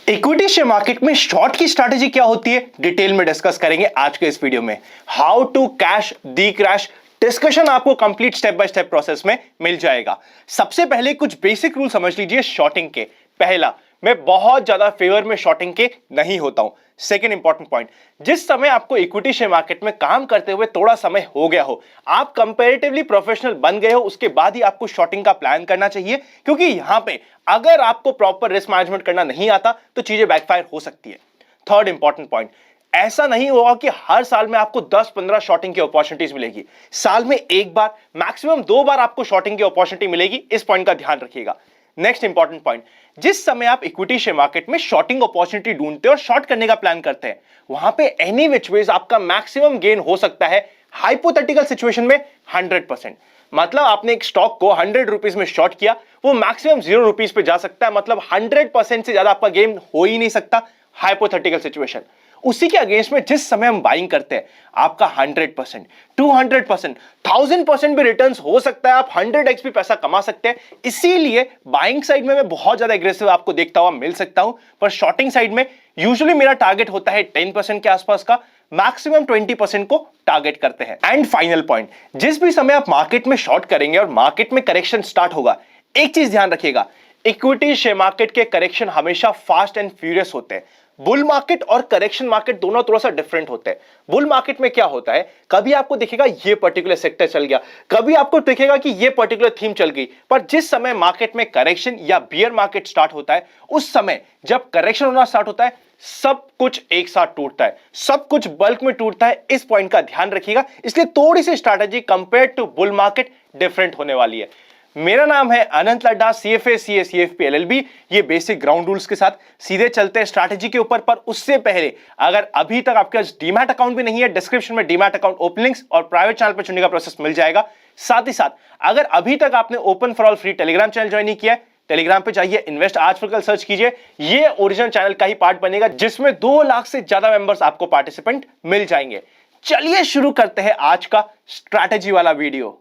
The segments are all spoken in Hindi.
इक्विटी शेयर मार्केट में शॉर्ट की स्ट्रैटेजी क्या होती है डिटेल में डिस्कस करेंगे आज के इस वीडियो में। How to cash the crash discussion आपको complete step by step process में मिल जाएगा। सबसे पहले कुछ बेसिक रूल समझ लीजिए शॉर्टिंग के। पहला, मैं बहुत ज्यादा फेवर में शॉर्टिंग के नहीं होता हूं। सेकेंड इंपॉर्टेंट पॉइंट, जिस समय आपको इक्विटी शेयर मार्केट में काम करते हुए थोड़ा समय हो गया हो, आप कंपैरेटिवली प्रोफेशनल बन गए हो, उसके बाद ही आपको शॉर्टिंग का प्लान करना चाहिए, क्योंकि यहां पे अगर आपको प्रॉपर रिस्क मैनेजमेंट करना नहीं आता तो चीजें बैकफायर हो सकती है। थर्ड इंपॉर्टेंट पॉइंट, ऐसा नहीं होगा कि हर साल में आपको 10-15 शॉर्टिंग की अपॉर्चुनिटीज मिलेगी। साल में एक बार मैक्सिमम 2 बार आपको शॉर्टिंग की अपॉर्चुनिटी मिलेगी। इस पॉइंट का ध्यान रखिएगा। नेक्स्ट इंपॉर्टेंट पॉइंट, जिस समय आप इक्विटी शेयर मार्केट में शॉर्टिंग अपॉर्चुनिटी ढूंढते हैं और शॉर्ट करने का प्लान करते हैं, वहां पे एनी विच वेज आपका मैक्सिमम गेन हो सकता है हाइपोथेटिकल सिचुएशन में 100%। मतलब आपने एक स्टॉक को 100 रुपीज में शॉर्ट किया, वो मैक्सिमम 0 रुपीज पे जा सकता है। मतलब 100% से ज्यादा आपका गेन हो ही नहीं सकता हाइपोथेटिकल सिचुएशन। उसी के अगेंस्ट में जिस समय हम बाइंग करते हैं, आपका 100%, 200%, 1000% भी रिटर्न्स हो सकता है। आप 100x भी पैसा कमा सकते हैं। इसीलिए बाइंग साइड में मैं बहुत ज्यादा एग्रेसिव आपको देखता हुआ मिल सकता हूं, पर शॉर्टिंग साइड में यूजुअली मेरा टारगेट होता है 10% के आसपास का, मैक्सिमम 20% को टारगेट करते हैं। एंड फाइनल पॉइंट, जिस भी समय आप मार्केट में शॉर्ट करेंगे और मार्केट में करेक्शन स्टार्ट होगा, एक चीज ध्यान रखिएगा, इक्विटी शेयर मार्केट के करेक्शन हमेशा फास्ट एंड फ्यूरियस होते हैं। बुल मार्केट और करेक्शन मार्केट दोनों थोड़ा सा डिफरेंट होते हैं। बुल मार्केट में क्या होता है, कभी आपको दिखेगा ये पर्टिकुलर सेक्टर चल गया, कभी आपको दिखेगा कि ये पर्टिकुलर थीम चल गई। पर जिस समय मार्केट में करेक्शन या बियर मार्केट स्टार्ट होता है, उस समय जब करेक्शन होना स्टार्ट होता है, सब कुछ एक साथ टूटता है, सब कुछ बल्क में टूटता है। इस पॉइंट का ध्यान रखिएगा। इसलिए थोड़ी सी strategy compare to bull market different होने वाली है। मेरा नाम है Anant Laddha, CFA CA CFP LLB। ये बेसिक ग्राउंड रूल्स के साथ सीधे चलते हैं स्ट्रैटेजी के ऊपर। पर उससे पहले, अगर अभी तक आपके पास डीमैट अकाउंट भी नहीं है, डिस्क्रिप्शन में डीमैट अकाउंट ओपन लिंक्स और प्राइवेट चैनल पर चुनने का प्रोसेस मिल जाएगा। साथ ही साथ अगर अभी तक आपने open for all free Telegram channel join नहीं किया है, टेलीग्राम पे जाइए, इन्वेस्ट आज फॉर कल सर्च कीजिए। ये ओरिजिनल चैनल का ही पार्ट बनेगा, जिसमें 2 लाख से ज्यादा मेंबर्स आपको पार्टिसिपेंट मिल जाएंगे। चलिए शुरू करते हैं आज का स्ट्रैटेजी वाला वीडियो।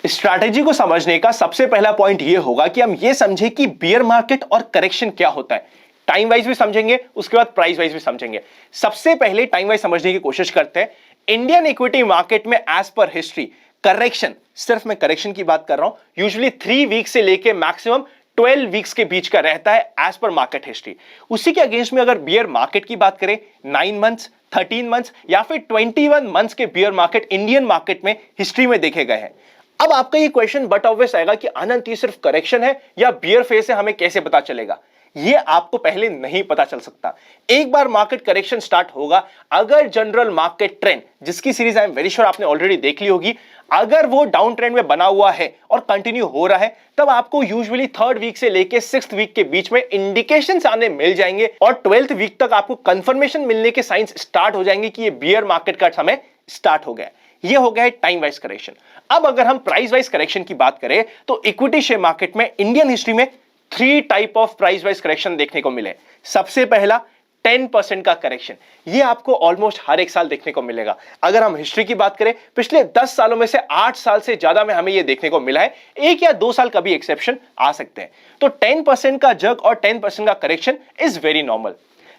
स्ट्रैटेजी को समझने का सबसे पहला पॉइंट यह होगा कि हम यह समझे कि बियर मार्केट और करेक्शन क्या होता है। टाइम वाइज भी समझेंगे, उसके बाद प्राइस वाइज भी समझेंगे। सबसे पहले टाइम वाइज समझने की कोशिश करते हैं। इंडियन इक्विटी मार्केट में एज पर हिस्ट्री करेक्शन, सिर्फ मैं करेक्शन की बात कर रहा हूं, यूजुअली 3 वीक से लेके मैक्सिमम 12 वीक्स के बीच का रहता है एज पर मार्केट हिस्ट्री। उसी के अगेंस्ट में अगर बियर मार्केट की बात करें, 9 मंथ्स, 13 मंथ्स या फिर 21 मंथ्स के बियर मार्केट इंडियन मार्केट में हिस्ट्री में देखे गए हैं। अब आपका ये क्वेश्चन बट ऑब्वियस आएगा कि अनंत ये सिर्फ करेक्शन है या बियर फेस है, हमें कैसे पता चलेगा? ये आपको पहले नहीं पता चल सकता। एक बार मार्केट करेक्शन स्टार्ट होगा, अगर जनरल मार्केट ट्रेंड, जिसकी series I am very sure आपने ऑलरेडी देख ली होगी, अगर वो डाउन ट्रेंड में बना हुआ है और कंटिन्यू हो रहा है, तब आपको यूजुअली 3rd वीक से लेके 6th वीक के बीच में इंडिकेशंस आने मिल जाएंगे और 12th वीक तक आपको कंफर्मेशन मिलने के साइंस स्टार्ट हो जाएंगे कि ये बियर मार्केट का समय स्टार्ट हो गया। ये हो गया है टाइम वाइज करेक्शन। अब अगर हम प्राइस वाइज करेक्शन की बात करें, तो इक्विटी शेयर मार्केट में इंडियन हिस्ट्री में 3 type of price wise correction देखने को मिले। सबसे पहला 10% का करेक्शन, ये आपको ऑलमोस्ट हर एक साल देखने को मिलेगा। अगर हम हिस्ट्री की बात करें, पिछले 10 सालों में से 8 साल से ज्यादा में हमें यह देखने को मिला है। 1 या 2 साल कभी एक्सेप्शन आ सकते हैं। तो 10% का जग और 10% का correction is very normal.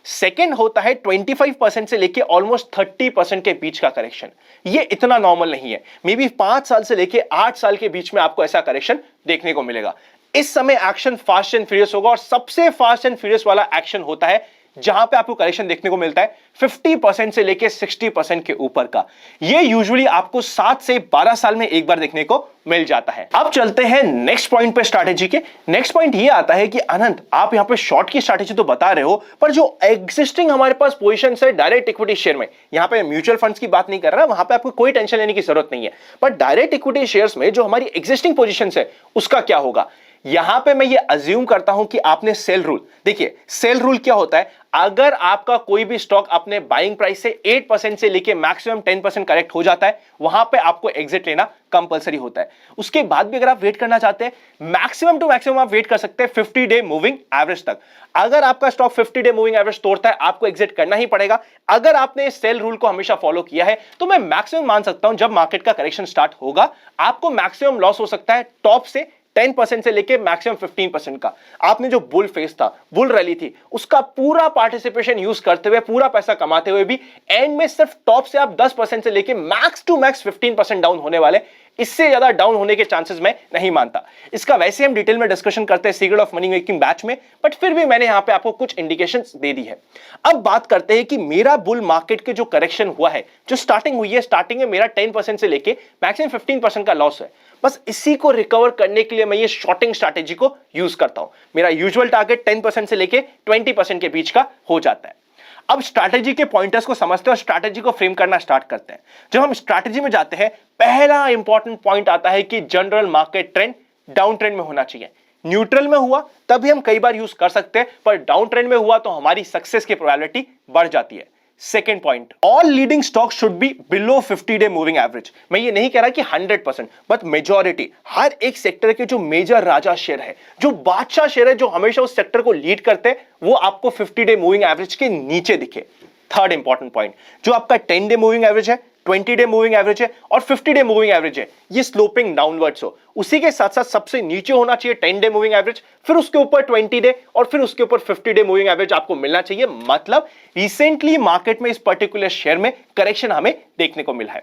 Second होता है 25% से लेके ऑलमोस्ट 30% के बीच का करेक्शन। ये इतना नॉर्मल नहीं है। मे बी 5 साल से लेके 8 साल के बीच में आपको ऐसा करेक्शन देखने को मिलेगा। इस समय एक्शन फास्ट एंड फ्यूरियस होगा और सबसे फास्ट एंड फ्यूरियस वाला एक्शन होता है जहां पे आपको करेक्शन देखने को मिलता है 50% से लेके 60% के ऊपर का। ये यूजुअली आपको 7 से 12 साल में एक बार देखने को मिल जाता है। अब चलते हैं नेक्स्ट पॉइंट पे स्ट्रैटेजी के। नेक्स्ट पॉइंट ये आता है कि अनंत, आप यहां पे शॉर्ट की स्ट्रैटेजी तो बता रहे हो, पर जो एग्जिस्टिंग हमारे पास पोजीशन है डायरेक्ट इक्विटी शेयर में, यहां पे म्यूचुअल फंड्स की बात नहीं कर रहा, वहां पे आपको कोई टेंशन लेने की जरूरत नहीं है। पर डायरेक्ट इक्विटी शेयर्स में जो हमारी एग्जिस्टिंग पोजीशन है, उसका क्या होगा? यहां पे मैं ये अज्यूम करता हूं कि आपने सेल रूल, देखिए सेल रूल क्या होता है, अगर आपका कोई भी स्टॉक अपने बाइंग प्राइस से 8% से लेके मैक्सिमम 10% करेक्ट हो जाता है, वहां पे आपको एग्जिट लेना कंपलसरी होता है। उसके बाद भी अगर आप वेट करना चाहते हैं, मैक्सिमम टू मैक्सिमम आप वेट कर सकते हैं 50 डे मूविंग एवरेज तक। अगर आपका स्टॉक 50 डे मूविंग एवरेज तोड़ता है, आपको एग्जिट करना ही पड़ेगा। अगर आपने सेल रूल को हमेशा फॉलो किया है, तो मैं मैक्सिमम मान सकता हूं जब मार्केट का करेक्शन स्टार्ट होगा, आपको मैक्सिमम लॉस हो सकता है टॉप से 10% से लेके मैक्सिमम 15% का। आपने जो बुल फेस था, बुल रैली थी, उसका पूरा पार्टिसिपेशन यूज करते हुए, पूरा पैसा कमाते हुए भी एंड में सिर्फ टॉप से आप 10% से लेके मैक्स टू मैक्स 15% डाउन होने वाले। इससे ज्यादा डाउन होने के चांसेस मैं नहीं मानता। इसका वैसे हम डिटेल में डिस्कशन करते हैं secret of money making batch में, बट फिर भी मैंने यहां पे आपको कुछ इंडिकेशंस दे दी है। अब बात करते हैं कि मेरा बुल मार्केट के जो करेक्शन हुआ है, जो स्टार्टिंग हुई है, स्टार्टिंग में मेरा 10% से लेके मैक्सिमम 15% का लॉस है। बस इसी को रिकवर करने के लिए मैं ये शॉर्टिंग स्ट्रैटेजी को यूज करता हूं। मेरा यूजुअल टारगेट 10% से लेके 20% के बीच का हो जाता है। अब स्ट्रैटेजी के पॉइंटर्स को समझते हैं और स्ट्रैटेजी को फ्रेम करना स्टार्ट करते हैं। जब हम स्ट्रैटेजी में जाते हैं, पहला इंपॉर्टेंट पॉइंट आता है कि general market trend down trend में होना चाहिए। न्यूट्रल में हुआ तभी हम कई बार यूज कर सकते हैं, पर डाउन ट्रेंड में हुआ तो हमारी सक्सेस की प्रोबेबिलिटी बढ़ जाती है। Second point, all leading stock should be below 50 day moving average. मैं ये नहीं कह रहा कि 100%, बट मेजॉरिटी, हर एक सेक्टर के जो मेजर राजा शेयर है, जो बादशाह शेयर है, जो हमेशा उस सेक्टर को लीड करते हैं, वो आपको 50 डे मूविंग एवरेज के नीचे दिखे। थर्ड इंपॉर्टेंट पॉइंट, जो आपका 10 डे मूविंग एवरेज है, 20 डे मूविंग एवरेज है और 50 डे मूविंग एवरेज है, ये स्लोपिंग डाउनवर्ड्स हो। उसी के साथ साथ सबसे नीचे होना चाहिए 10 डे मूविंग एवरेज, फिर उसके ऊपर 20 डे और फिर उसके ऊपर 50 डे मूविंग एवरेज आपको मिलना चाहिए। मतलब रिसेंटली मार्केट में इस पर्टिकुलर शेयर में करेक्शन हमें देखने को मिला है।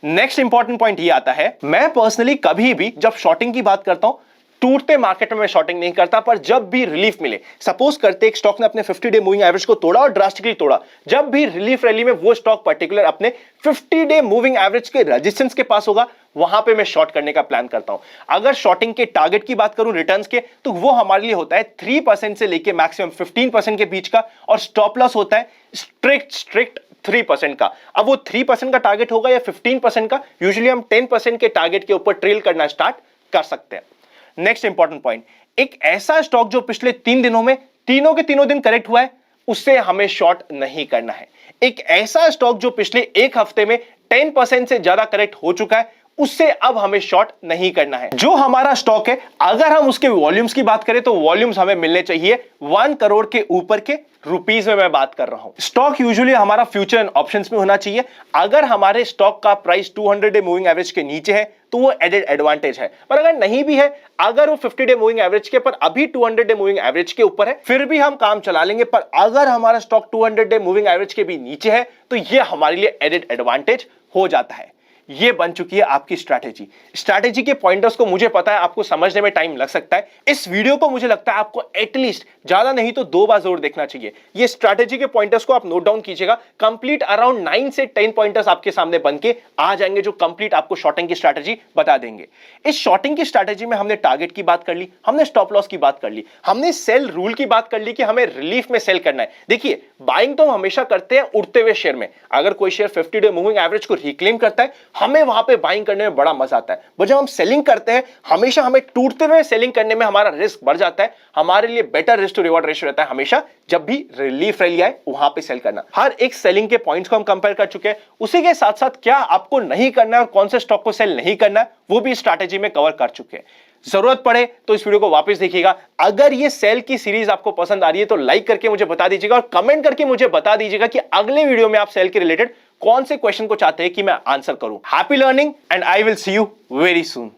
नेक्स्ट इंपॉर्टेंट पॉइंट ये आता है, मैं पर्सनली कभी भी जब शॉर्टिंग की बात करता हूं, टूटते मार्केट में मैं शॉर्टिंग नहीं करता, पर जब भी रिलीफ मिले, सपोज करते एक स्टॉक ने अपने 50 डे मूविंग एवरेज को तोड़ा और ड्रास्टिकली तोड़ा, जब भी रिलीफ रैली में वो स्टॉक पर्टिकुलर अपने 50 डे मूविंग एवरेज के रेजिस्टेंस के पास होगा, वहां पे मैं शॉर्ट करने का प्लान करता हूं। अगर शॉर्टिंग के टारगेट की बात करूं रिटर्न्स के, तो वो हमारे लिए होता है 3% से लेके मैक्सिमम 15% के बीच का, और स्टॉप लॉस होता है स्ट्रिक्ट 3% का। अब वो 3% का टारगेट होगा या 15% का, यूजुअली हम 10% के टारगेट के ऊपर ट्रेल करना स्टार्ट कर सकते हैं। नेक्स्ट इंपॉर्टेंट पॉइंट, एक ऐसा स्टॉक जो पिछले 3 दिनों में तीनों के तीनों दिन करेक्ट हुआ है, उससे हमें शॉर्ट नहीं करना है। एक ऐसा स्टॉक जो पिछले एक हफ्ते में 10% से ज्यादा करेक्ट हो चुका है, उससे अब हमें शॉर्ट नहीं करना है। जो हमारा स्टॉक है, अगर हम उसके वॉल्यूम्स की बात करें तो वॉल्यूम्स हमें मिलने चाहिए 1 करोड़ के ऊपर के रुपीस में मैं बात कर रहा हूं। स्टॉक यूजुअली हमारा फ्यूचर एंड ऑप्शंस में होना चाहिए। अगर हमारे स्टॉक का प्राइस 200 डे मूविंग एवरेज के नीचे है तो वो एडेड एडवांटेज है, पर अगर नहीं भी है, अगर वो 50 डे मूविंग एवरेज के पर अभी 200 डे मूविंग एवरेज के ऊपर है, फिर भी हम काम चला लेंगे। पर अगर हमारा स्टॉक 200 डे मूविंग एवरेज के भी नीचे है, तो ये हमारे लिए एडेड एडवांटेज हो जाता है। ये बन चुकी है आपकी स्ट्रैटेजी के पॉइंटर्स को मुझे पता है आपको समझने में टाइम लग सकता है। इस वीडियो को मुझे लगता है आपको एटलीस्ट ज्यादा नहीं तो 2 बार जरूर देखना चाहिए। ये स्ट्रैटेजी के पॉइंटर्स को आप नोट डाउन कीजिएगा। कंप्लीट अराउंड 9 से 10 पॉइंटर्स आपके सामने बनके आ जाएंगे, जो कंप्लीट आपको शॉर्टिंग की स्ट्रैटेजी बता देंगे। इस शॉर्टिंग की स्ट्रैटेजी में हमने टारगेट की बात कर ली, हमने स्टॉप लॉस की बात कर ली, हमने सेल रूल की बात कर ली कि हमें रिलीफ में सेल करना है। देखिए, बाइंग तो हम हमेशा करते हैं उड़ते हुए शेयर में। अगर कोई शेयर 50 डे मूविंग एवरेज को रिक्लेम करता है, हमें वहां पे बाइंग करने में बड़ा मजा आता है। पर जब हम सेलिंग करते हैं, हमेशा हमें टूटते हुए सेलिंग करने में हमारा रिस्क बढ़ जाता है। हमारे लिए better risk to reward ratio रहता है हमेशा जब भी रिलीफ रैली आए वहां पे सेल करना। हर एक सेलिंग के पॉइंट्स को हम कंपेयर कर चुके हैं। उसी के साथ साथ क्या आपको नहीं करना है और कौन से स्टॉक को सेल नहीं करना है, वो भी स्ट्रैटेजी में कवर कर चुके हैं। जरूरत पड़े तो इस वीडियो को वापस देखिएगा। अगर ये सेल की सीरीज आपको पसंद आ रही है तो लाइक करके मुझे बता दीजिएगा और कमेंट करके मुझे बता दीजिएगा कि अगले वीडियो में आप सेल के रिलेटेड कौन से क्वेश्चन को चाहते हैं कि मैं आंसर करूं। Happy learning and I will see you very soon.